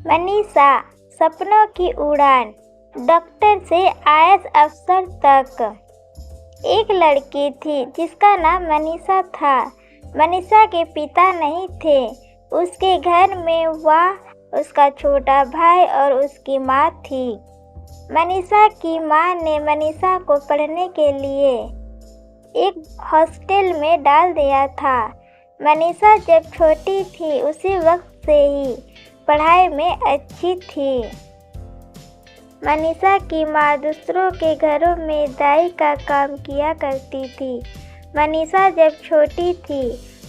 मनीषा सपनों की उड़ान, डॉक्टर से आईएएस अफसर तक। एक लड़की थी जिसका नाम मनीषा था। मनीषा के पिता नहीं थे। उसके घर में वह, उसका छोटा भाई और उसकी माँ थी। मनीषा की माँ ने मनीषा को पढ़ने के लिए एक हॉस्टल में डाल दिया था। मनीषा जब छोटी थी उसी वक्त से ही पढ़ाई में अच्छी थी। मनीषा की माँ दूसरों के घरों में दाई का काम किया करती थी। मनीषा जब छोटी थी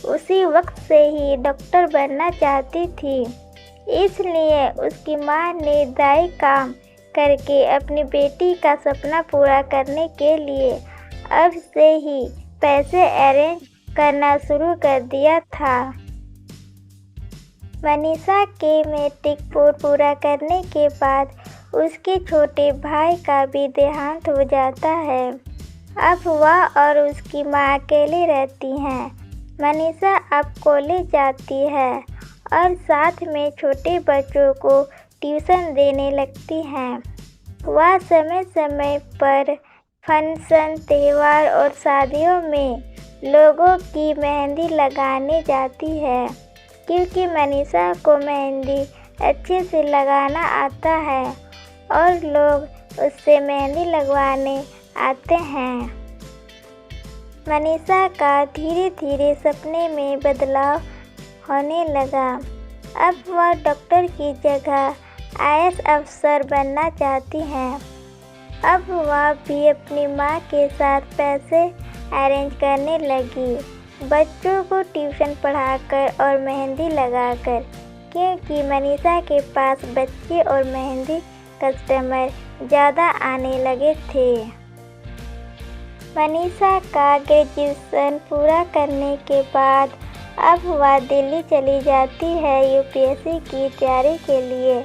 उसी वक्त से ही डॉक्टर बनना चाहती थी, इसलिए उसकी माँ ने दाई काम करके अपनी बेटी का सपना पूरा करने के लिए अब से ही पैसे अरेंज करना शुरू कर दिया था। मनीषा के मैट्रिक बोर्ड पूरा करने के बाद उसके छोटे भाई का भी देहांत हो जाता है। अब वह और उसकी माँ अकेले रहती हैं। मनीषा अब कॉलेज जाती है और साथ में छोटे बच्चों को ट्यूशन देने लगती हैं। वह समय समय पर फंक्शन, त्योहार और शादियों में लोगों की मेहंदी लगाने जाती है, क्योंकि मनीषा को मेहंदी अच्छे से लगाना आता है और लोग उससे मेहंदी लगवाने आते हैं। मनीषा का धीरे धीरे सपने में बदलाव होने लगा। अब वह डॉक्टर की जगह आईएएस अफसर बनना चाहती हैं। अब वह भी अपनी माँ के साथ पैसे अरेंज करने लगी, बच्चों को ट्यूशन पढ़ाकर और मेहंदी लगाकर, क्योंकि मनीषा के पास बच्चे और मेहंदी कस्टमर ज़्यादा आने लगे थे। मनीषा का ग्रेजुएशन पूरा करने के बाद अब वह दिल्ली चली जाती है यूपीएससी की तैयारी के लिए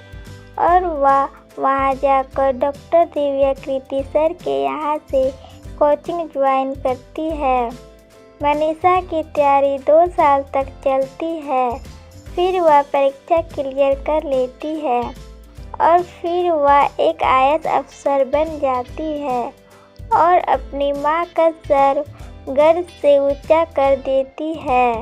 और वह वहां जाकर डॉक्टर दिव्या कृति सर के यहाँ से कोचिंग ज्वाइन करती है। मनीषा की तैयारी 2 साल तक चलती है, फिर वह परीक्षा क्लियर कर लेती है और फिर वह एक आईएएस अफसर बन जाती है और अपनी माँ का सर गर्व से ऊंचा कर देती है।